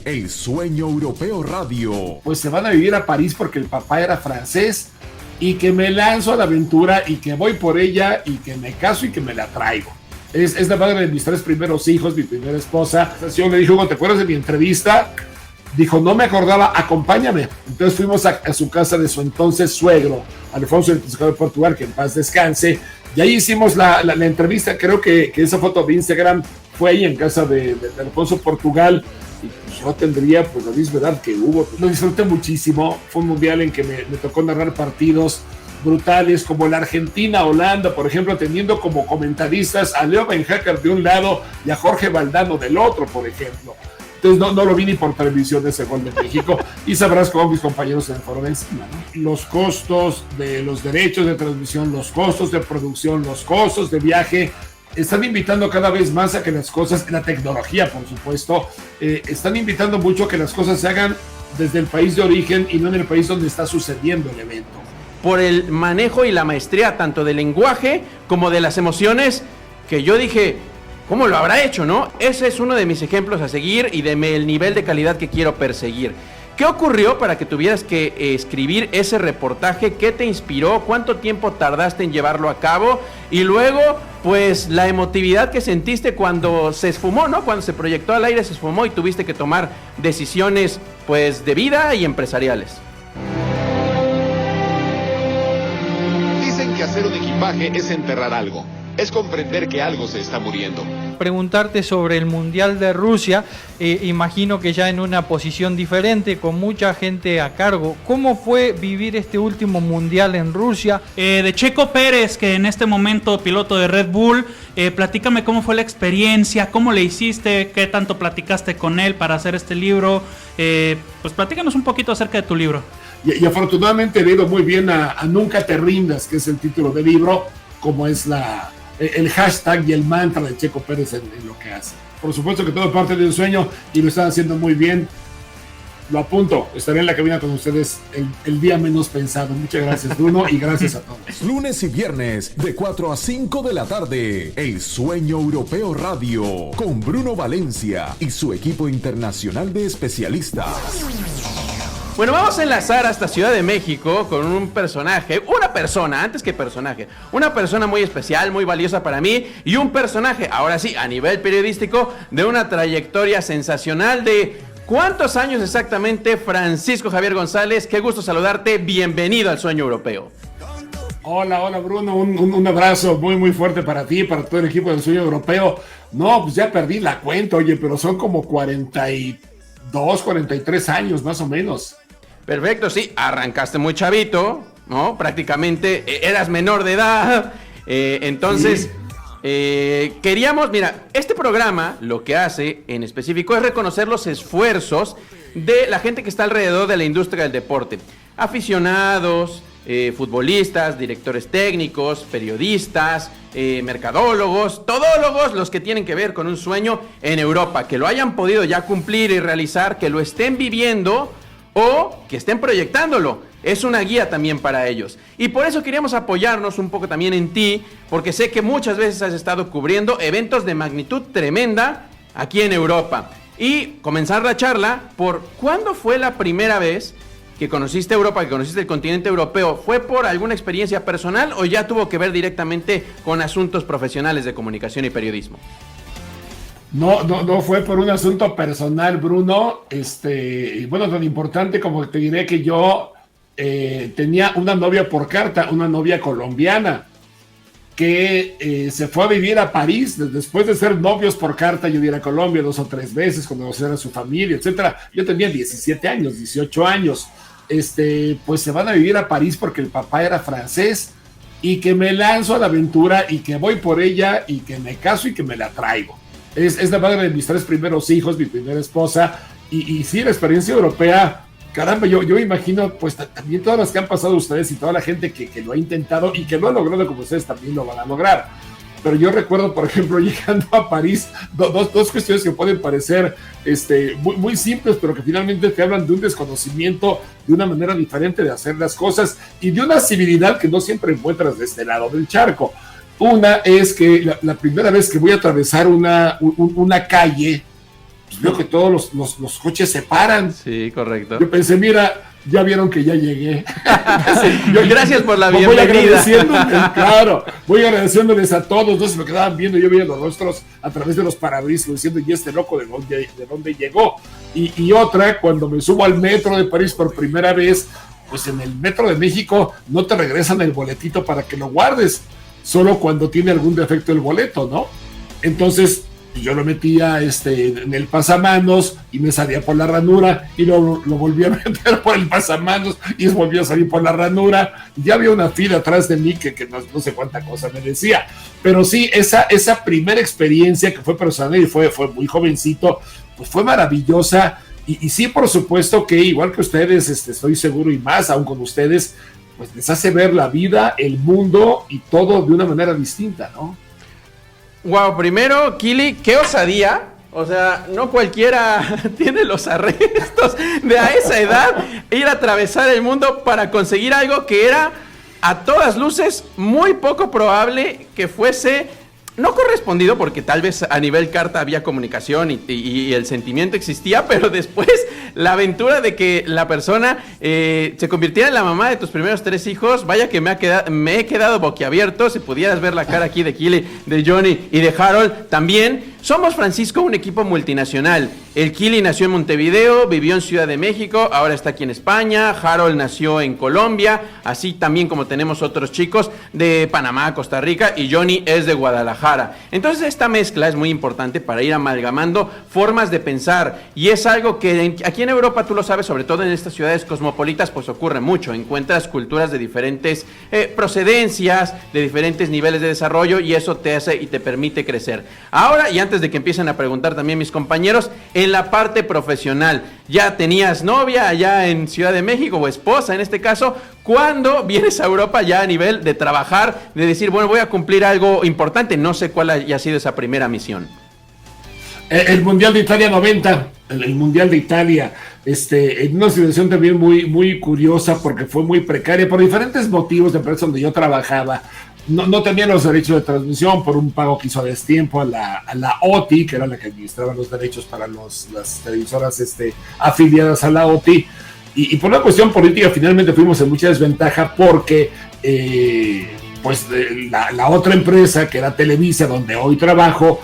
El Sueño Europeo Radio. Pues se van a vivir a París porque el papá era francés y que me lanzo a la aventura y que voy por ella y que me caso y que me la traigo. Es la madre de mis 3 primeros hijos, mi primera esposa. Yo le dijo, ¿te acuerdas de mi entrevista? Dijo, no me acordaba, acompáñame. Entonces fuimos a su casa de su entonces suegro, Alfonso el Principado de Portugal, que en paz descanse. Y ahí hicimos la entrevista. Creo que esa foto de Instagram fue ahí en casa de Alfonso Portugal. Y pues yo tendría pues la misma edad que hubo. Pues lo disfruté muchísimo. Fue un mundial en que me tocó narrar partidos brutales como la Argentina-Holanda, por ejemplo, teniendo como comentaristas a Leo Benhacker de un lado y a Jorge Valdano del otro, por ejemplo. Entonces no lo vi ni por televisión ese gol de México y sabrás cómo mis compañeros se me fueron encima, ¿no? Los costos de los derechos de transmisión, los costos de producción, los costos de viaje, están invitando cada vez más a que las cosas, la tecnología por supuesto, están invitando mucho a que las cosas se hagan desde el país de origen y no en el país donde está sucediendo el evento. Por el manejo y la maestría tanto del lenguaje como de las emociones, que yo dije, ¿cómo lo habrá hecho, no? Ese es uno de mis ejemplos a seguir y el nivel de calidad que quiero perseguir. ¿Qué ocurrió para que tuvieras que escribir ese reportaje? ¿Qué te inspiró? ¿Cuánto tiempo tardaste en llevarlo a cabo? Y luego, pues, la emotividad que sentiste cuando se esfumó, ¿no? Cuando se proyectó al aire, se esfumó y tuviste que tomar decisiones, pues, de vida y empresariales. Dicen que hacer un equipaje es enterrar algo. Es comprender que algo se está muriendo. Preguntarte sobre el Mundial de Rusia, imagino que ya en una posición diferente, con mucha gente a cargo. ¿Cómo fue vivir este último Mundial en Rusia? De Checo Pérez, que en este momento piloto de Red Bull, platícame cómo fue la experiencia, cómo le hiciste, qué tanto platicaste con él para hacer este libro. Pues platícanos un poquito acerca de tu libro. Y afortunadamente le he ido muy bien a Nunca te rindas, que es el título del libro, como es el hashtag y el mantra de Checo Pérez en lo que hace. Por supuesto que todo parte de un sueño y lo están haciendo muy bien. Lo apunto, estaré en la cabina con ustedes el día menos pensado. Muchas gracias, Bruno, y gracias a todos. Lunes y viernes de 4 a 5 de la tarde, El Sueño Europeo Radio, con Bruno Valencia y su equipo internacional de especialistas. Bueno, vamos a enlazar hasta Ciudad de México con una persona muy especial, muy valiosa para mí, y un personaje, ahora sí, a nivel periodístico, de una trayectoria sensacional de... ¿Cuántos años exactamente, Francisco Javier González? Qué gusto saludarte, bienvenido al Sueño Europeo. Hola Bruno, un abrazo muy muy fuerte para ti, para todo el equipo del Sueño Europeo. No, pues ya perdí la cuenta, oye, pero son como 42, 43 años más o menos. Perfecto, sí, arrancaste muy chavito, ¿no? Prácticamente eras menor de edad, entonces... Sí. Queríamos, mira, este programa lo que hace en específico es reconocer los esfuerzos de la gente que está alrededor de la industria del deporte. Aficionados, futbolistas, directores técnicos, periodistas, mercadólogos, todólogos, los que tienen que ver con un sueño en Europa, que lo hayan podido ya cumplir y realizar, que lo estén viviendo o que estén proyectándolo. Es una guía también para ellos. Y por eso queríamos apoyarnos un poco también en ti, porque sé que muchas veces has estado cubriendo eventos de magnitud tremenda aquí en Europa. Y comenzar la charla por ¿cuándo fue la primera vez que conociste Europa, que conociste el continente europeo? ¿Fue por alguna experiencia personal o ya tuvo que ver directamente con asuntos profesionales de comunicación y periodismo? No fue por un asunto personal, Bruno. Bueno, tan importante como te diré que yo tenía una novia por carta, una novia colombiana, que se fue a vivir a París. Después de ser novios por carta, yo iba a ir a Colombia 2 o 3 veces, conocer a su familia, etcétera. Yo tenía 17 años, 18 años. Pues se van a vivir a París porque el papá era francés, y que me lanzo a la aventura y que voy por ella y que me caso y que me la traigo. Es la madre de mis 3 primeros hijos, mi primera esposa, y sí, la experiencia europea, caramba, yo imagino, pues también todas las que han pasado ustedes y toda la gente que lo ha intentado y que lo ha logrado como ustedes también lo van a lograr. Pero yo recuerdo, por ejemplo, llegando a París, dos cuestiones que pueden parecer muy, muy simples, pero que finalmente te hablan de un desconocimiento, de una manera diferente de hacer las cosas y de una civilidad que no siempre encuentras de este lado del charco. Una es que la primera vez que voy a atravesar una calle, pues veo que todos los coches se paran. Sí, correcto. Yo pensé, mira, ya vieron que ya llegué. Gracias por la voy bienvenida. Voy agradeciéndoles a todos. Entonces me quedaban viendo, yo veía los rostros a través de los parabrisas diciendo, ¿y este loco de dónde llegó? Y otra, cuando me subo al metro de París por primera vez, pues en el metro de México no te regresan el boletito para que lo guardes, solo cuando tiene algún defecto el boleto, ¿no? Entonces yo lo metía en el pasamanos y me salía por la ranura y lo volví a meter por el pasamanos y volví a salir por la ranura. Ya había una fila atrás de mí que no sé cuánta cosa me decía. Pero sí, esa primera experiencia que fue personal y fue muy jovencito, pues fue maravillosa. Y sí, por supuesto que igual que ustedes, estoy seguro y más aún con ustedes, pues les hace ver la vida, el mundo y todo de una manera distinta, ¿no? Wow, primero, Kili, qué osadía. O sea, no cualquiera tiene los arrestos de a esa edad ir a atravesar el mundo para conseguir algo que era a todas luces muy poco probable que fuese no correspondido, porque tal vez a nivel carta había comunicación y el sentimiento existía, pero después la aventura de que la persona se convirtiera en la mamá de tus primeros 3 hijos, vaya que me he quedado boquiabierto. Si pudieras ver la cara aquí de Kili, de Johnny y de Harold también. Somos, Francisco, un equipo multinacional. El Kili nació en Montevideo, vivió en Ciudad de México, ahora está aquí en España. Harold nació en Colombia, así también como tenemos otros chicos de Panamá, Costa Rica, y Johnny es de Guadalajara. Entonces esta mezcla es muy importante para ir amalgamando formas de pensar, y es algo que aquí en Europa, tú lo sabes, sobre todo en estas ciudades cosmopolitas, pues ocurre mucho. Encuentras culturas de diferentes procedencias, de diferentes niveles de desarrollo, y eso te hace y te permite crecer. Ahora, y antes de que empiecen a preguntar también mis compañeros, en la parte profesional, ¿ya tenías novia allá en Ciudad de México o esposa en este caso? ¿Cuándo vienes a Europa ya a nivel de trabajar, de decir, bueno, voy a cumplir algo importante? No sé cuál haya sido esa primera misión. El Mundial de Italia 90, el Mundial de Italia, en una situación también muy, muy curiosa porque fue muy precaria por diferentes motivos de empresa donde yo trabajaba. No tenían los derechos de transmisión por un pago que hizo a destiempo a la OTI, que era la que administraba los derechos para las televisoras afiliadas a la OTI, y por una cuestión política finalmente fuimos en mucha desventaja porque la otra empresa, que era Televisa, donde hoy trabajo,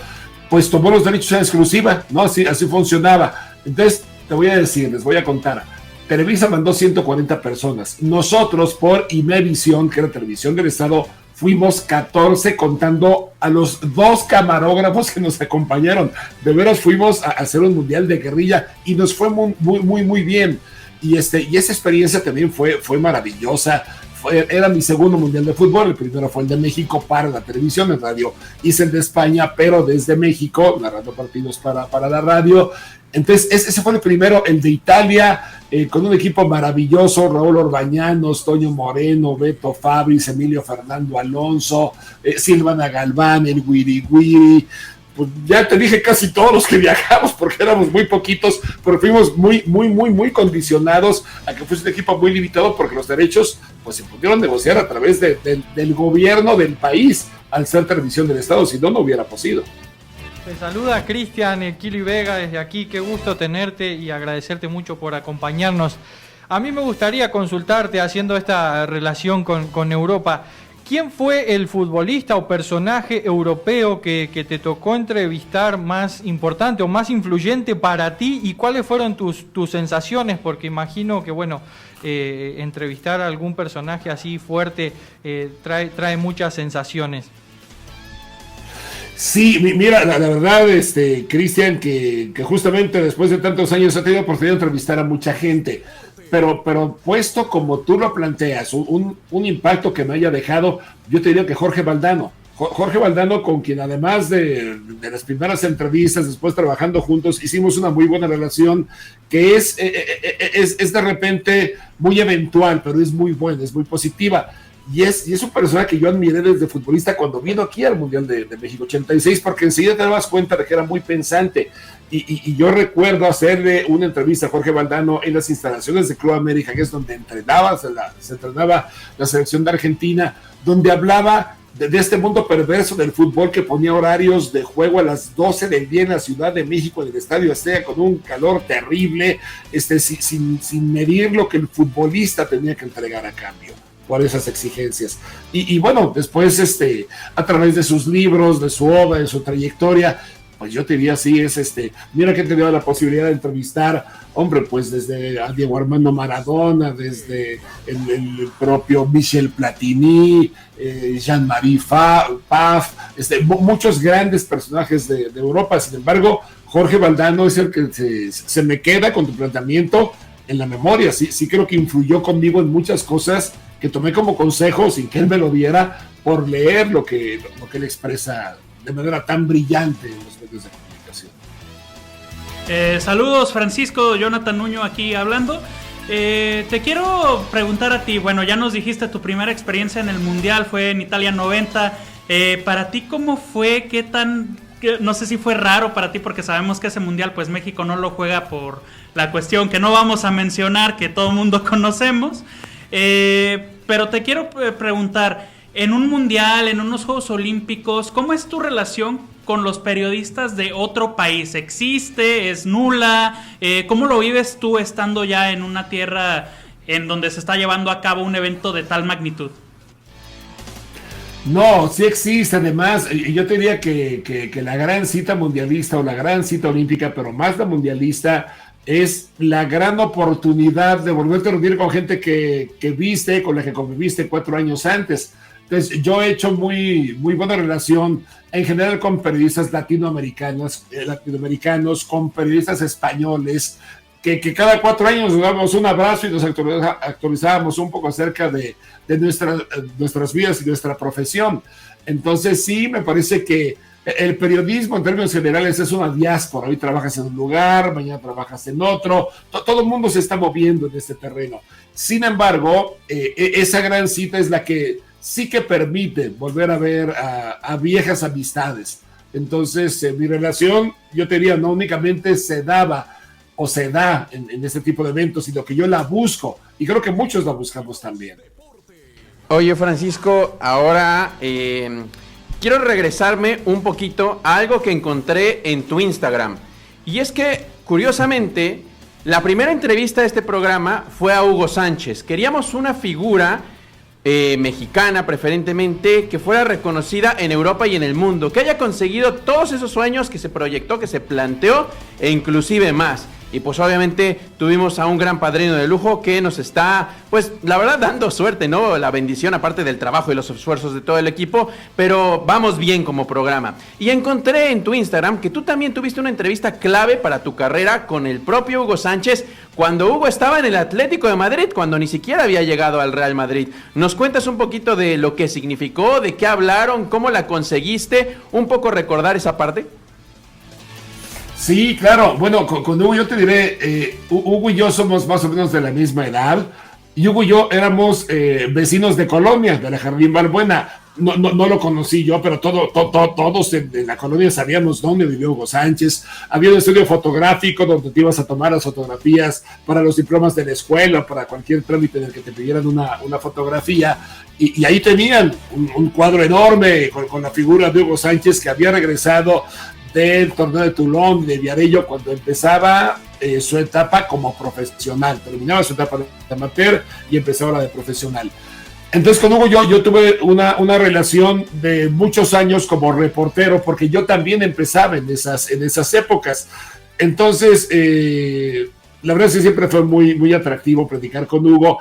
pues tomó los derechos en exclusiva, ¿no? Así funcionaba. Entonces, les voy a contar. Televisa mandó 140 personas. Nosotros, por Imevisión, que era Televisión del Estado, fuimos 14 contando a los 2 camarógrafos que nos acompañaron. De veras fuimos a hacer un mundial de guerrilla y nos fue muy, muy, muy, muy bien. Y esa experiencia también fue maravillosa. Era mi segundo mundial de fútbol. El primero fue el de México para la televisión, en radio. Hice el de España, pero desde México, narrando partidos para la radio. Entonces, ese fue el primero. El de Italia, con un equipo maravilloso: Raúl Orbañanos, Toño Moreno, Beto Fabris, Emilio Fernando Alonso, Silvana Galván, el Wiri Wiri. Pues ya te dije casi todos los que viajamos, porque éramos muy poquitos, pero fuimos muy, muy, muy, muy condicionados a que fuese un equipo muy limitado, porque los derechos pues se pudieron negociar a través del gobierno del país, al ser televisión del Estado, si no, no hubiera posible. Te saluda Cristian Kili Vega desde aquí. Qué gusto tenerte y agradecerte mucho por acompañarnos. A mí me gustaría consultarte, haciendo esta relación con Europa, ¿quién fue el futbolista o personaje europeo que te tocó entrevistar más importante o más influyente para ti, y cuáles fueron tus sensaciones? Porque imagino que, bueno, entrevistar a algún personaje así fuerte trae muchas sensaciones. Sí, mira, la verdad, Cristian, que justamente después de tantos años he tenido la oportunidad de entrevistar a mucha gente, pero puesto como tú lo planteas, un impacto que me haya dejado, yo te diría que Jorge Valdano, con quien además de las primeras entrevistas, después trabajando juntos, hicimos una muy buena relación, que es de repente muy eventual, pero es muy buena, es muy positiva. Y es un personaje que yo admiré desde futbolista cuando vino aquí al Mundial de México 86, porque enseguida te dabas cuenta de que era muy pensante. Y yo recuerdo hacerle una entrevista a Jorge Valdano en las instalaciones de Club América, que es donde se entrenaba la selección de Argentina, donde hablaba de este mundo perverso del fútbol que ponía horarios de juego a las 12 del día en la Ciudad de México, en el Estadio Azteca, con un calor terrible, sin medir lo que el futbolista tenía que entregar a cambio por esas exigencias. Y bueno, después a través de sus libros, de su obra, de su trayectoria, pues yo te diría así, mira que he tenido la posibilidad de entrevistar, hombre, pues desde a Diego Armando Maradona, desde el propio Michel Platini, Jean-Marie Pfaff, muchos grandes personajes de Europa. Sin embargo, Jorge Valdano es el que se me queda con tu planteamiento en la memoria. Sí creo que influyó conmigo en muchas cosas que tomé como consejo sin que él me lo diera, por leer lo que él expresa de manera tan brillante en los medios de comunicación. Saludos, Francisco, Jonathan Nuño aquí hablando. Te quiero preguntar a ti, bueno, ya nos dijiste tu primera experiencia en el Mundial, fue en Italia 90. Para ti, ¿cómo fue? No sé si fue raro para ti, porque sabemos que ese Mundial, pues México no lo juega por la cuestión que no vamos a mencionar, que todo el mundo conocemos. Pero te quiero preguntar, en un mundial, en unos Juegos Olímpicos, ¿cómo es tu relación con los periodistas de otro país? ¿Existe? ¿Es nula? ¿Cómo lo vives tú estando ya en una tierra en donde se está llevando a cabo un evento de tal magnitud? No, sí existe. Además, yo te diría que la gran cita mundialista o la gran cita olímpica, pero más la mundialista, es la gran oportunidad de volverte a reunir con gente que viste, con la que conviviste 4 años antes. Entonces, yo he hecho muy buena relación en general con periodistas latinoamericanos, con periodistas españoles, que cada 4 años nos damos un abrazo y nos actualizábamos un poco acerca de nuestras vidas y nuestra profesión. Entonces, sí, me parece que el periodismo en términos generales es una diáspora. Hoy trabajas en un lugar, mañana trabajas en otro. Todo el mundo se está moviendo en este terreno. Sin embargo, esa gran cita es la que sí que permite volver a ver a viejas amistades. Entonces, mi relación, yo te diría, no únicamente se daba o se da en este tipo de eventos, sino que yo la busco, y creo que muchos la buscamos también. Oye, Francisco, ahora quiero regresarme un poquito a algo que encontré en tu Instagram. Y es que, curiosamente, la primera entrevista de este programa fue a Hugo Sánchez. Queríamos una figura mexicana, preferentemente, que fuera reconocida en Europa y en el mundo, que haya conseguido todos esos sueños que se proyectó, que se planteó, e inclusive más. Y pues obviamente tuvimos a un gran padrino de lujo que nos está, pues la verdad, dando suerte, ¿no? La bendición, aparte del trabajo y los esfuerzos de todo el equipo, pero vamos bien como programa. Y encontré en tu Instagram que tú también tuviste una entrevista clave para tu carrera con el propio Hugo Sánchez, cuando Hugo estaba en el Atlético de Madrid, cuando ni siquiera había llegado al Real Madrid. ¿Nos cuentas un poquito de lo que significó, de qué hablaron, cómo la conseguiste? Un poco recordar esa parte. Sí, claro. Bueno, con Hugo yo te diré, Hugo y yo somos más o menos de la misma edad, y Hugo y yo éramos vecinos de colonia, de la Jardín Balbuena. No lo conocí yo, pero todos en la colonia sabíamos dónde vivió Hugo Sánchez. Había un estudio fotográfico donde te ibas a tomar las fotografías para los diplomas de la escuela, para cualquier trámite en el que te pidieran una fotografía, y ahí tenían un cuadro enorme con la figura de Hugo Sánchez, que había regresado del torneo de Toulon, de Viarello, cuando empezaba su etapa como profesional. Terminaba su etapa de amateur y empezaba la de profesional. Entonces con Hugo yo tuve una relación de muchos años como reportero, porque yo también empezaba en esas épocas. Entonces, la verdad es que siempre fue muy atractivo platicar con Hugo.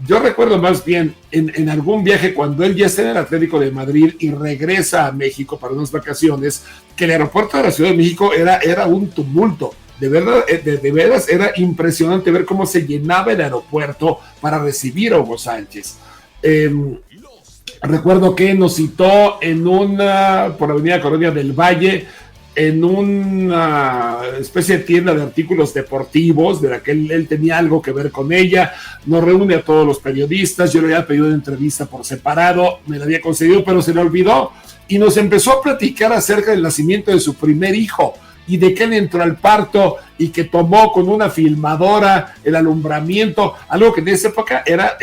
Yo recuerdo más bien en algún viaje cuando él ya está en el Atlético de Madrid y regresa a México para unas vacaciones, que el aeropuerto de la Ciudad de México era un tumulto. De verdad, de veras era impresionante ver cómo se llenaba el aeropuerto para recibir a Hugo Sánchez. Recuerdo que nos citó por la avenida Colonia del Valle, en una especie de tienda de artículos deportivos, de la que él tenía algo que ver con ella. Nos reúne a todos los periodistas. Yo le había pedido una entrevista por separado, me la había concedido, pero se le olvidó, y nos empezó a platicar acerca del nacimiento de su primer hijo, y de que él entró al parto y que tomó con una filmadora el alumbramiento, algo que en esa época era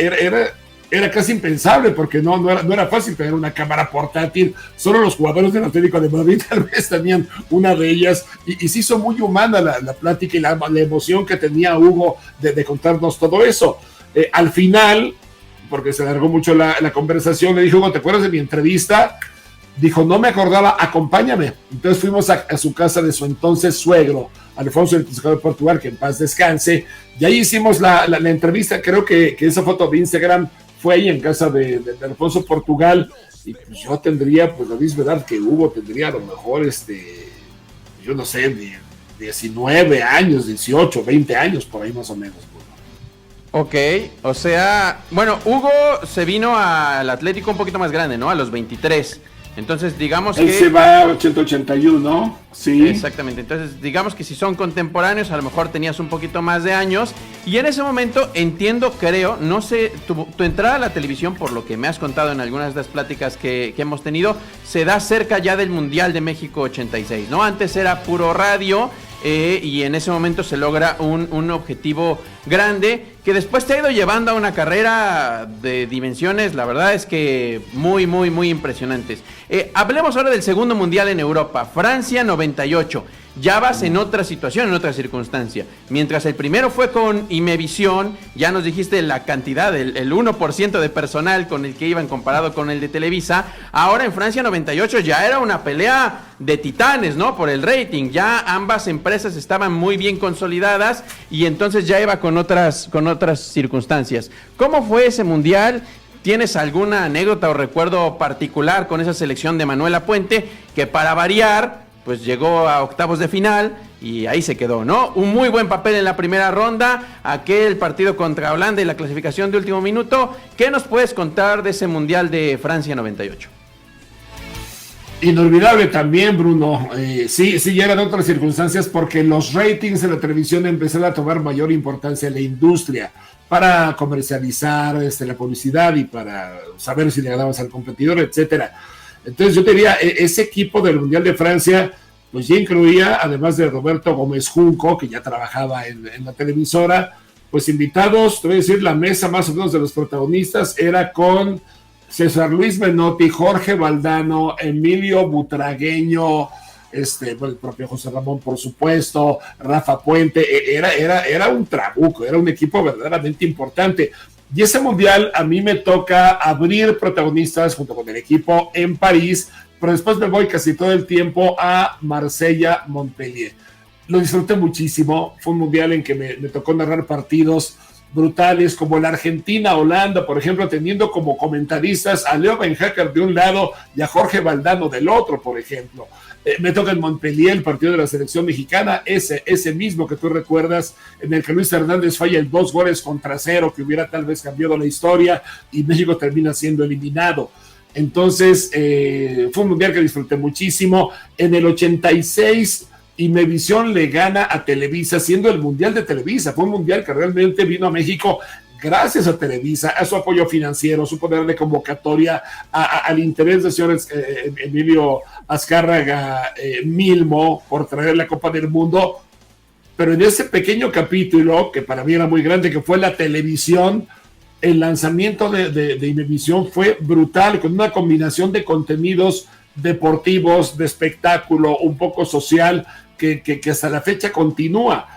era casi impensable porque no era fácil tener una cámara portátil. Solo los jugadores del Atlético de Madrid tal vez tenían una de ellas, y se hizo muy humana la plática y la emoción que tenía Hugo de contarnos todo eso. Al final, porque se alargó mucho la conversación, le dijo: Hugo, ¿te acuerdas de mi entrevista? Dijo: no me acordaba, acompáñame. Entonces fuimos a su casa de su entonces suegro, Alfonso, el Principado de Portugal, que en paz descanse, y ahí hicimos la entrevista. Creo que esa foto de Instagram fue ahí en casa de Alfonso Portugal, y pues yo tendría pues la misma edad que Hugo, tendría a lo mejor yo no sé, 19 años, 18, 20 años, por ahí más o menos. Ok, o sea, bueno, Hugo se vino al Atlético un poquito más grande, ¿no? A los 23. Entonces, digamos Él se va a 80-81, sí. Exactamente, entonces digamos que si son contemporáneos, a lo mejor tenías un poquito más de años, y en ese momento entiendo, creo, no sé, tu entrada a la televisión, por lo que me has contado en algunas de las pláticas que hemos tenido, se da cerca ya del Mundial de México 86, ¿no? Antes era puro radio, y en ese momento se logra un objetivo grande que después te ha ido llevando a una carrera de dimensiones, la verdad es que muy, muy, muy impresionantes. Hablemos ahora del segundo mundial en Europa, Francia 98. Ya vas en otra situación, en otra circunstancia. Mientras el primero fue con Imevisión, ya nos dijiste la cantidad, el 1% de personal con el que iban comparado con el de Televisa. Ahora en Francia 98 ya era una pelea de titanes, ¿no? Por el rating. Ya ambas empresas estaban muy bien consolidadas y entonces ya iba con otras circunstancias. ¿Cómo fue ese mundial? ¿Tienes alguna anécdota o recuerdo particular con esa selección de Manuela Puente, que para variar pues llegó a octavos de final y ahí se quedó, ¿no? Un muy buen papel en la primera ronda, aquel partido contra Holanda y la clasificación de último minuto. ¿Qué nos puedes contar de ese Mundial de Francia 98? Inolvidable también, Bruno. Sí, ya eran otras circunstancias porque los ratings de la televisión empezaron a tomar mayor importancia en la industria para comercializar la publicidad y para saber si le ganabas al competidor, etcétera. Entonces yo te diría, ese equipo del Mundial de Francia, pues ya incluía, además de Roberto Gómez Junco, que ya trabajaba en la televisora, pues invitados, te voy a decir, la mesa más o menos de los protagonistas era con César Luis Menotti, Jorge Valdano, Emilio Butragueño, el propio José Ramón, por supuesto, Rafa Puente. Era un trabuco, era un equipo verdaderamente importante. Y ese mundial a mí me toca abrir protagonistas junto con el equipo en París, pero después me voy casi todo el tiempo a Marsella, Montpellier. Lo disfruté muchísimo, fue un mundial en que me tocó narrar partidos brutales como la Argentina-Holanda, por ejemplo, teniendo como comentaristas a Leo Benhacker de un lado y a Jorge Valdano del otro, por ejemplo. Me toca en Montpellier el partido de la selección mexicana, ese mismo que tú recuerdas, en el que Luis Hernández falla el 2-0 que hubiera tal vez cambiado la historia y México termina siendo eliminado. Entonces, fue un mundial que disfruté muchísimo. En el 86, Imevisión le gana a Televisa, siendo el mundial de Televisa. Fue un mundial que realmente vino a México gracias a Televisa, a su apoyo financiero, su poder de convocatoria, al interés del señor Emilio Azcárraga Milmo por traer la Copa del Mundo. Pero en ese pequeño capítulo, que para mí era muy grande, que fue la televisión, el lanzamiento de Imevisión fue brutal, con una combinación de contenidos deportivos, de espectáculo, un poco social, que hasta la fecha continúa.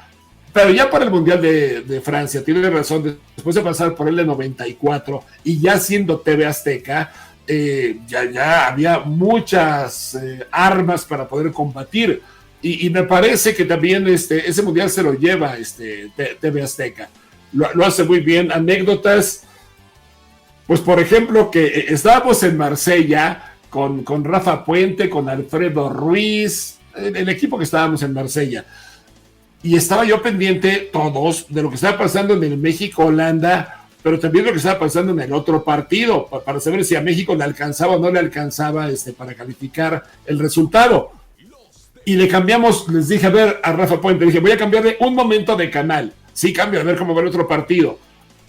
Pero ya para el Mundial de Francia, tiene razón, después de pasar por el de 94 y ya siendo TV Azteca, ya había muchas armas para poder combatir. Y me parece que también ese Mundial se lo lleva TV Azteca. Lo hace muy bien. Anécdotas, pues por ejemplo, que estábamos en Marsella con Rafa Puente, con Alfredo Ruiz, el equipo que estábamos en Marsella. Y estaba yo pendiente, todos, de lo que estaba pasando en el México-Holanda, pero también lo que estaba pasando en el otro partido, para saber si a México le alcanzaba o no le alcanzaba para calificar el resultado. Y le cambiamos, les dije, a ver, a Rafa Puente, dije, voy a cambiarle un momento de canal. Sí, cambio, a ver cómo va el otro partido.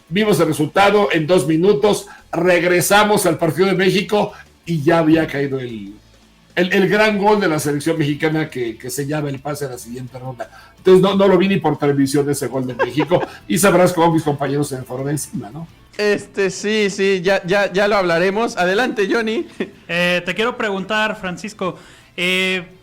Vimos el resultado en 2 minutos, regresamos al partido de México y ya había caído el gran gol de la selección mexicana que sellaba el pase a la siguiente ronda. Entonces no lo vi ni por televisión ese gol de México y sabrás cómo mis compañeros se me fueron encima, ¿no? Sí, ya lo hablaremos. Adelante, Johnny. Te quiero preguntar, Francisco,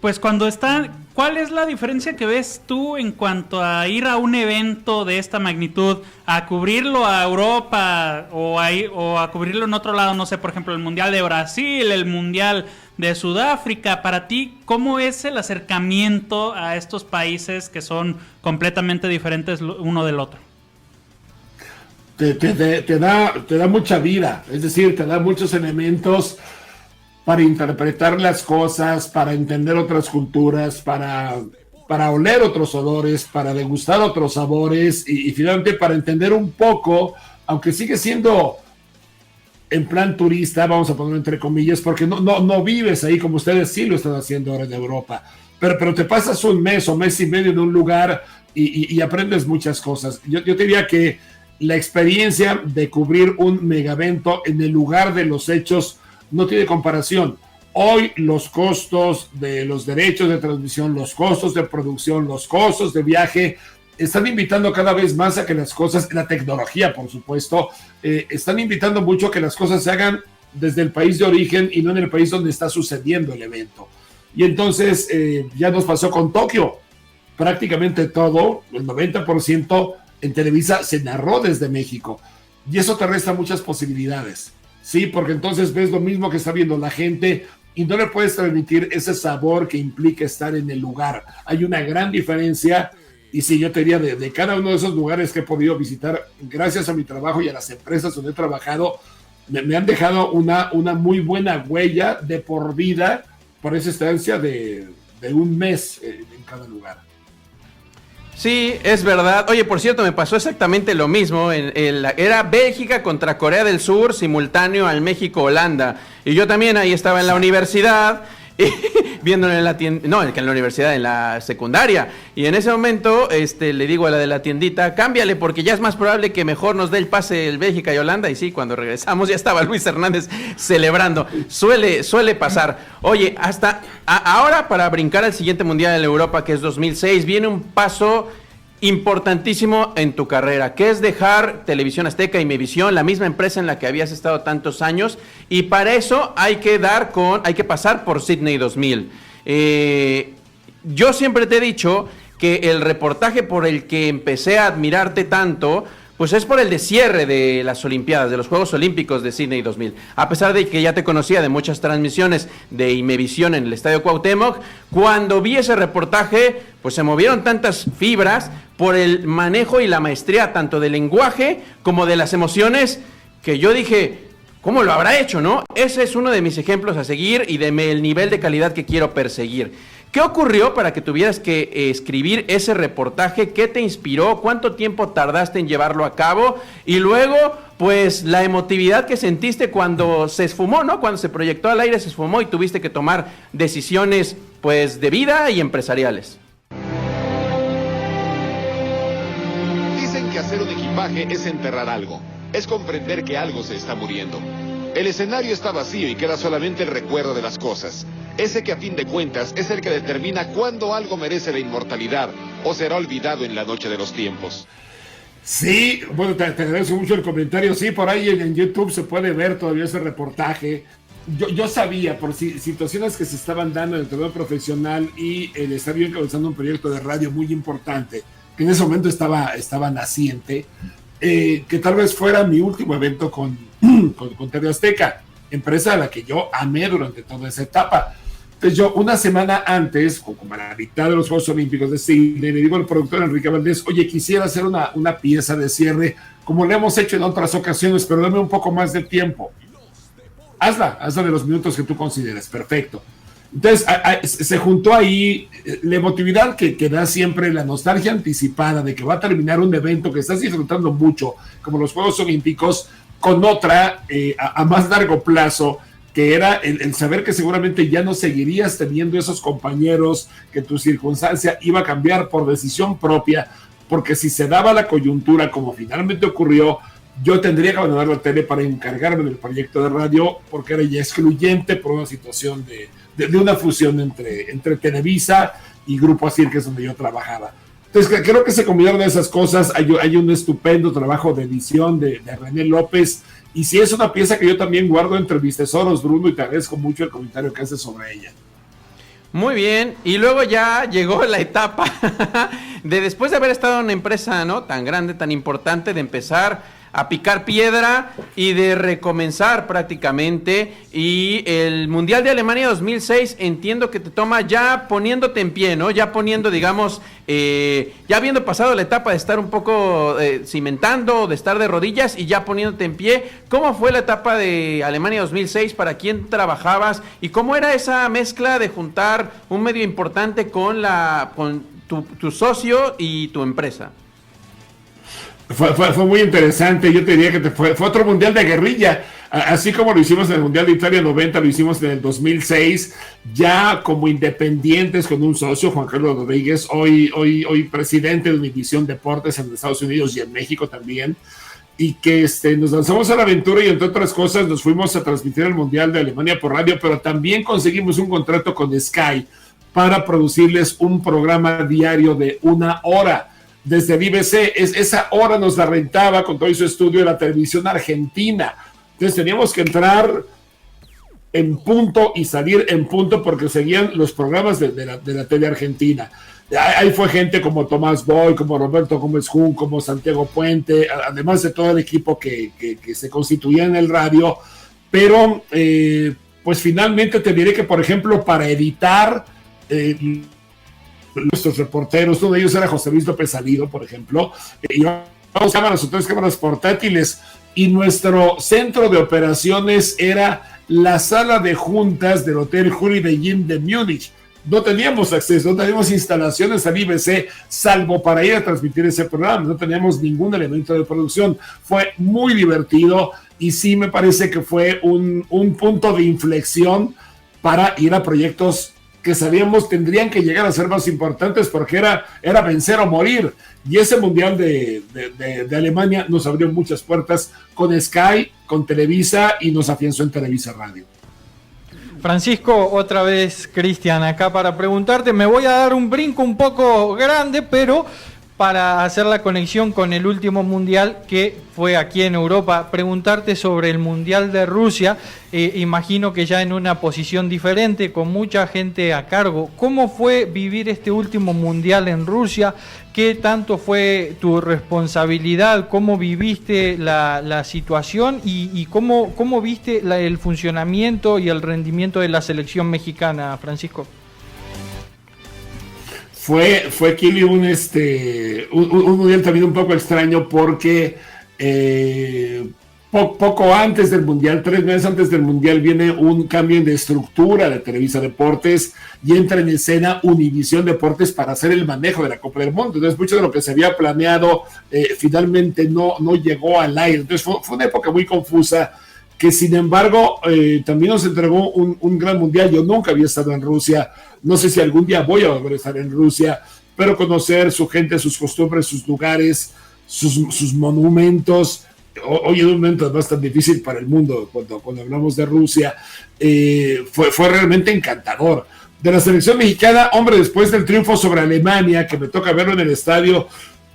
pues ¿cuál es la diferencia que ves tú en cuanto a ir a un evento de esta magnitud, a cubrirlo a Europa o a cubrirlo en otro lado? No sé, por ejemplo, el Mundial de Brasil, el Mundial de Sudáfrica. Para ti, ¿cómo es el acercamiento a estos países que son completamente diferentes uno del otro? Te da mucha vida, es decir, te da muchos elementos para interpretar las cosas, para entender otras culturas, para oler otros olores, para degustar otros sabores y finalmente para entender un poco, aunque sigue siendo en plan turista, vamos a ponerlo entre comillas, porque no vives ahí como ustedes sí lo están haciendo ahora en Europa, pero te pasas un mes o mes y medio en un lugar y aprendes muchas cosas. Yo te diría que la experiencia de cubrir un megavento en el lugar de los hechos no tiene comparación. Hoy los costos de los derechos de transmisión, los costos de producción, los costos de viaje, están invitando cada vez más a que las cosas, la tecnología por supuesto, están invitando mucho a que las cosas se hagan desde el país de origen y no en el país donde está sucediendo el evento. Y entonces ya nos pasó con Tokio. Prácticamente todo, el 90%, en Televisa se narró desde México y eso te resta muchas posibilidades, sí, porque entonces ves lo mismo que está viendo la gente y no le puedes transmitir ese sabor que implica estar en el lugar. Hay una gran diferencia y sí, yo te diría de cada uno de esos lugares que he podido visitar, gracias a mi trabajo y a las empresas donde he trabajado, me han dejado una muy buena huella de por vida por esa estancia de un mes en cada lugar. Sí, es verdad. Oye, por cierto, me pasó exactamente lo mismo. Era Bélgica contra Corea del Sur, simultáneo al México-Holanda. Y yo también ahí estaba en la universidad, viéndolo en la tienda, no, en la universidad, en la secundaria. Y en ese momento le digo a la de la tiendita, cámbiale porque ya es más probable que mejor nos dé el pase el Bélgica y Holanda. Y sí, cuando regresamos ya estaba Luis Hernández celebrando. Suele pasar. Oye, ahora para brincar al siguiente Mundial en Europa, que es 2006, viene un paso importantísimo en tu carrera, que es dejar Televisión Azteca y Imevisión, la misma empresa en la que habías estado tantos años, y para eso hay que pasar por Sydney 2000. Yo siempre te he dicho que el reportaje por el que empecé a admirarte tanto, pues es por el de cierre de las Olimpiadas, de los Juegos Olímpicos de Sydney 2000. A pesar de que ya te conocía de muchas transmisiones de Imevisión en el Estadio Cuauhtémoc, cuando vi ese reportaje, pues se movieron tantas fibras por el manejo y la maestría tanto del lenguaje como de las emociones, que yo dije, ¿cómo lo habrá hecho, no? Ese es uno de mis ejemplos a seguir y el nivel de calidad que quiero perseguir. ¿Qué ocurrió para que tuvieras que escribir ese reportaje? ¿Qué te inspiró? ¿Cuánto tiempo tardaste en llevarlo a cabo? Y luego, pues, la emotividad que sentiste cuando se esfumó, ¿no? Cuando se proyectó al aire, se esfumó y tuviste que tomar decisiones, pues, de vida y empresariales. Dicen que hacer un equipaje es enterrar algo. Es comprender que algo se está muriendo. El escenario está vacío y queda solamente el recuerdo de las cosas. Ese que a fin de cuentas es el que determina cuándo algo merece la inmortalidad o será olvidado en la noche de los tiempos. Sí, bueno, te agradezco mucho el comentario. Sí, por ahí en YouTube se puede ver todavía ese reportaje. Yo sabía por situaciones que se estaban dando en el terreno profesional y el estar yo encabezando un proyecto de radio muy importante, que en ese momento estaba naciente, que tal vez fuera mi último evento con TV Azteca, empresa a la que yo amé durante toda esa etapa. Entonces yo una semana antes, como a la mitad de los Juegos Olímpicos de Sydney, le digo al productor Enrique Valdés, oye, quisiera hacer una pieza de cierre, como lo hemos hecho en otras ocasiones, pero dame un poco más de tiempo. Hazla de los minutos que tú consideres, perfecto. Entonces se juntó ahí la emotividad que da siempre, la nostalgia anticipada de que va a terminar un evento que estás disfrutando mucho, como los Juegos Olímpicos, con otra a más largo plazo, que era el saber que seguramente ya no seguirías teniendo esos compañeros, que tu circunstancia iba a cambiar por decisión propia, porque si se daba la coyuntura como finalmente ocurrió, yo tendría que abandonar la tele para encargarme del proyecto de radio, porque era ya excluyente por una situación de una fusión entre Televisa y Grupo ASIR, que es donde yo trabajaba. Entonces creo que se combinaron esas cosas, hay un estupendo trabajo de edición de René López, y sí es una pieza que yo también guardo entre mis tesoros, Bruno, y te agradezco mucho el comentario que haces sobre ella. Muy bien, y luego ya llegó la etapa de después de haber estado en una empresa, ¿no?, tan grande, tan importante, de empezar a picar piedra y de recomenzar prácticamente. Y el Mundial de Alemania 2006 entiendo que te toma ya poniéndote en pie, ¿no? Ya poniendo, digamos, ya habiendo pasado la etapa de estar un poco cimentando, de estar de rodillas y ya poniéndote en pie. ¿Cómo fue la etapa de Alemania 2006? ¿Para quién trabajabas? ¿Y cómo era esa mezcla de juntar un medio importante con tu socio y tu empresa? Fue muy interesante, yo te diría que fue otro mundial de guerrilla, así como lo hicimos en el Mundial de Italia 90, lo hicimos en el 2006, ya como independientes con un socio, Juan Carlos Rodríguez, hoy presidente de Univisión Deportes en Estados Unidos y en México también, y que nos lanzamos a la aventura y entre otras cosas nos fuimos a transmitir el Mundial de Alemania por radio, pero también conseguimos un contrato con Sky para producirles un programa diario de 1 hora. Desde el IBC, esa hora nos la rentaba con todo su estudio de la televisión argentina. Entonces teníamos que entrar en punto y salir en punto porque seguían los programas de la tele argentina. Ahí fue gente como Tomás Boy, como Roberto Gómez Jun, como Santiago Puente, además de todo el equipo que se constituía en el radio. Pero pues finalmente te diré que, por ejemplo, para editar... nuestros reporteros, uno de ellos era José Luis López Salido, por ejemplo, y dos cámaras o 3 cámaras portátiles, y nuestro centro de operaciones era la sala de juntas del Hotel Holiday Inn de Múnich. No teníamos acceso, no teníamos instalaciones al IBC, salvo para ir a transmitir ese programa, no teníamos ningún elemento de producción. Fue muy divertido y sí me parece que fue un punto de inflexión para ir a proyectos que sabíamos tendrían que llegar a ser más importantes porque era vencer o morir. Y ese Mundial de Alemania nos abrió muchas puertas con Sky, con Televisa y nos afianzó en Televisa Radio. Francisco, otra vez Cristian acá para preguntarte, me voy a dar un brinco un poco grande, pero para hacer la conexión con el último mundial que fue aquí en Europa, preguntarte sobre el Mundial de Rusia, imagino que ya en una posición diferente, con mucha gente a cargo. ¿Cómo fue vivir este último mundial en Rusia? ¿Qué tanto fue tu responsabilidad? ¿Cómo viviste la situación? ¿Y cómo viste el funcionamiento y el rendimiento de la selección mexicana, Francisco? Fue Kili un mundial también un poco extraño porque poco antes del mundial, 3 meses antes del mundial, viene un cambio de estructura de Televisa Deportes y entra en escena Univisión Deportes para hacer el manejo de la Copa del Mundo. Entonces mucho de lo que se había planeado finalmente no llegó al aire. Entonces fue una época muy confusa que sin embargo también nos entregó un gran mundial. Yo nunca había estado en Rusia, no sé si algún día voy a volver a estar en Rusia, pero conocer su gente, sus costumbres, sus lugares, sus monumentos. Hoy en un momento además tan difícil para el mundo cuando hablamos de Rusia, fue realmente encantador. De la selección mexicana, hombre, después del triunfo sobre Alemania, que me toca verlo en el estadio,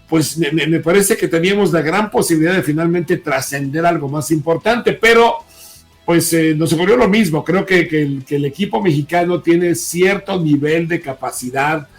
pues me parece que teníamos la gran posibilidad de finalmente trascender algo más importante, pero pues nos ocurrió lo mismo. Creo que el equipo mexicano tiene cierto nivel de capacidad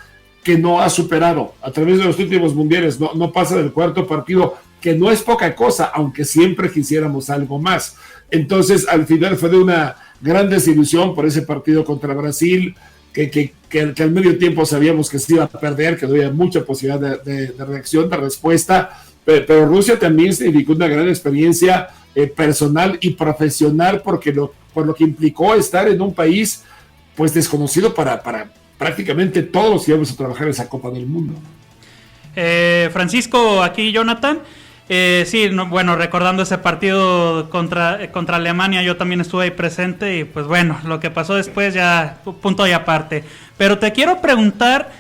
que no ha superado a través de los últimos mundiales, no pasa del cuarto partido, que no es poca cosa, aunque siempre quisiéramos algo más. Entonces, al final fue de una gran desilusión por ese partido contra Brasil, que al medio tiempo sabíamos que se iba a perder, que no había mucha posibilidad de reacción, de respuesta, pero Rusia también significó una gran experiencia personal y profesional por lo que implicó estar en un país pues desconocido para prácticamente todos los que íbamos a trabajar en esa Copa del Mundo. Francisco, aquí Jonathan. Sí, bueno, recordando ese partido contra Alemania, yo también estuve ahí presente y pues bueno, lo que pasó después ya punto y aparte. Pero te quiero preguntar,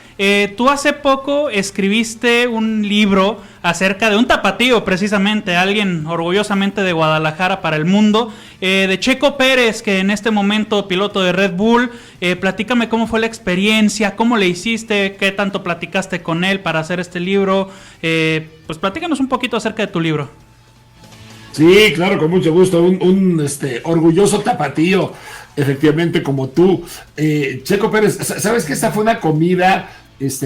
tú hace poco escribiste un libro acerca de un tapatío precisamente, alguien orgullosamente de Guadalajara para el mundo, De Checo Pérez, que en este momento piloto de Red Bull, platícame cómo fue la experiencia, cómo le hiciste, qué tanto platicaste con él para hacer este libro. Pues platícanos un poquito acerca de tu libro. Sí, claro, con mucho gusto. Un orgulloso tapatío, efectivamente, como tú. Checo Pérez, ¿sabes que esta fue una comida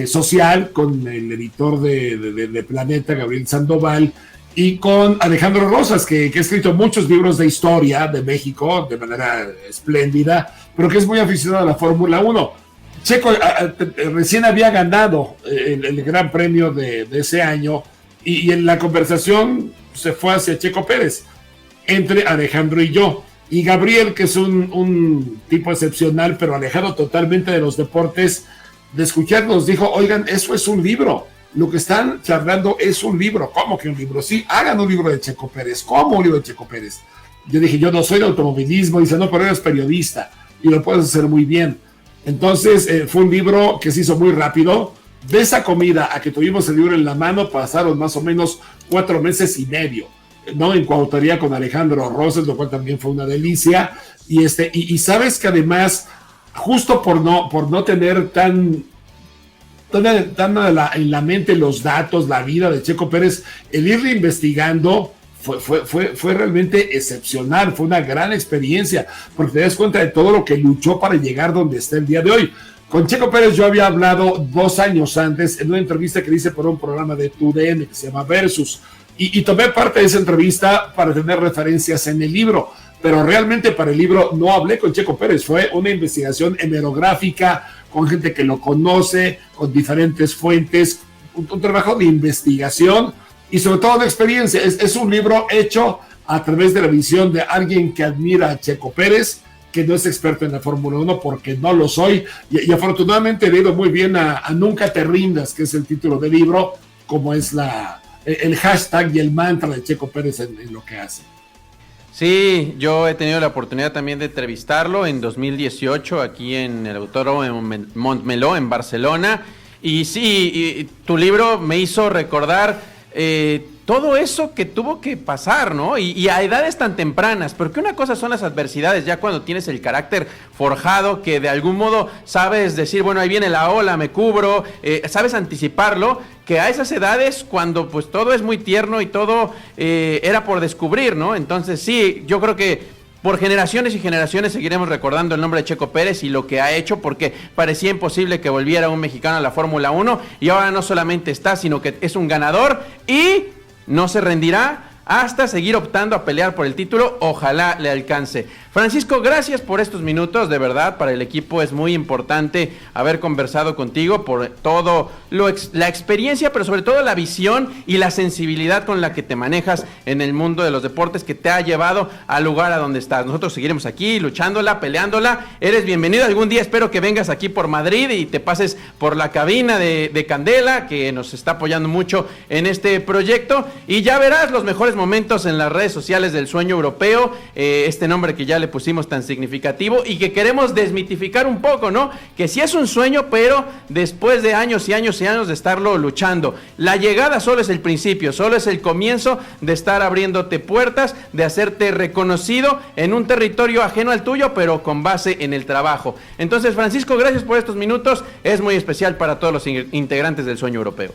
social con el editor de Planeta, Gabriel Sandoval, y con Alejandro Rosas, que ha escrito muchos libros de historia de México de manera espléndida, pero que es muy aficionado a la Fórmula 1. Checo recién había ganado el Gran Premio de ese año, y en la conversación se fue hacia Checo Pérez, entre Alejandro y yo. Y Gabriel, que es un tipo excepcional, pero alejado totalmente de los deportes, de escucharnos dijo, oigan, eso es un libro. Lo que están charlando es un libro. ¿Cómo que un libro? Sí, hagan un libro de Checo Pérez. ¿Cómo un libro de Checo Pérez? Yo dije, yo no soy de automovilismo. Dice, no, pero eres periodista y lo puedes hacer muy bien. Entonces, fue un libro que se hizo muy rápido. De esa comida a que tuvimos el libro en la mano, pasaron más o menos 4 meses y medio, ¿no? En coautoría con Alejandro Rosas, lo cual también fue una delicia. Y sabes que además, justo por no tener tan en la mente los datos, la vida de Checo Pérez, el ir investigando fue realmente excepcional, fue una gran experiencia, porque te das cuenta de todo lo que luchó para llegar donde está el día de hoy. Con Checo Pérez yo había hablado 2 años antes en una entrevista que hice por un programa de TUDN que se llama Versus, y tomé parte de esa entrevista para tener referencias en el libro, pero realmente para el libro no hablé con Checo Pérez, fue una investigación hemerográfica, con gente que lo conoce, con diferentes fuentes, un trabajo de investigación y sobre todo de experiencia. Es un libro hecho a través de la visión de alguien que admira a Checo Pérez, que no es experto en la Fórmula 1 porque no lo soy, y afortunadamente he leído muy bien a Nunca te rindas, que es el título del libro, como es el hashtag y el mantra de Checo Pérez en lo que hace. Sí, yo he tenido la oportunidad también de entrevistarlo en 2018 aquí en el Autódromo en Montmeló, en Barcelona. Y sí, tu libro me hizo recordar todo eso que tuvo que pasar, ¿no? Y a edades tan tempranas, porque una cosa son las adversidades, ya cuando tienes el carácter forjado, que de algún modo sabes decir, bueno, ahí viene la ola, me cubro, sabes anticiparlo, que a esas edades, cuando pues todo es muy tierno y todo era por descubrir, ¿no? Entonces sí, yo creo que por generaciones y generaciones seguiremos recordando el nombre de Checo Pérez y lo que ha hecho, porque parecía imposible que volviera un mexicano a la Fórmula 1, y ahora no solamente está, sino que es un ganador y no se rendirá hasta seguir optando a pelear por el título. Ojalá le alcance. Francisco, gracias por estos minutos, de verdad, para el equipo es muy importante haber conversado contigo por todo la experiencia, pero sobre todo la visión y la sensibilidad con la que te manejas en el mundo de los deportes, que te ha llevado al lugar a donde estás. Nosotros seguiremos aquí luchándola, peleándola. Eres bienvenido algún día, espero que vengas aquí por Madrid y te pases por la cabina de Candela, que nos está apoyando mucho en este proyecto, y ya verás los mejores momentos en las redes sociales del Sueño Europeo, este nombre que ya le pusimos tan significativo y que queremos desmitificar un poco, ¿no? Que sí es un sueño, pero después de años y años y años de estarlo luchando. La llegada solo es el principio, solo es el comienzo de estar abriéndote puertas, de hacerte reconocido en un territorio ajeno al tuyo, pero con base en el trabajo. Entonces, Francisco, gracias por estos minutos, es muy especial para todos los integrantes del Sueño Europeo.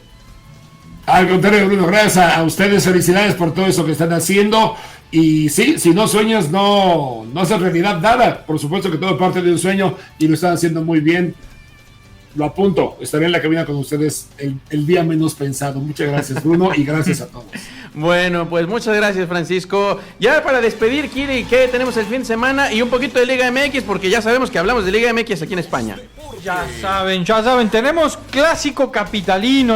Al contrario, Bruno, gracias a ustedes, felicidades por todo eso que están haciendo. Y sí, si no sueñas, no haces realidad nada. Por supuesto que todo parte de un sueño y lo están haciendo muy bien. Lo apunto, estaré en la cabina con ustedes el día menos pensado. Muchas gracias, Bruno, y gracias a todos. Bueno, pues muchas gracias, Francisco. Ya para despedir, Kiri, ¿qué tenemos el fin de semana? Y un poquito de Liga MX, porque ya sabemos que hablamos de Liga MX aquí en España. Ya saben, tenemos clásico capitalino.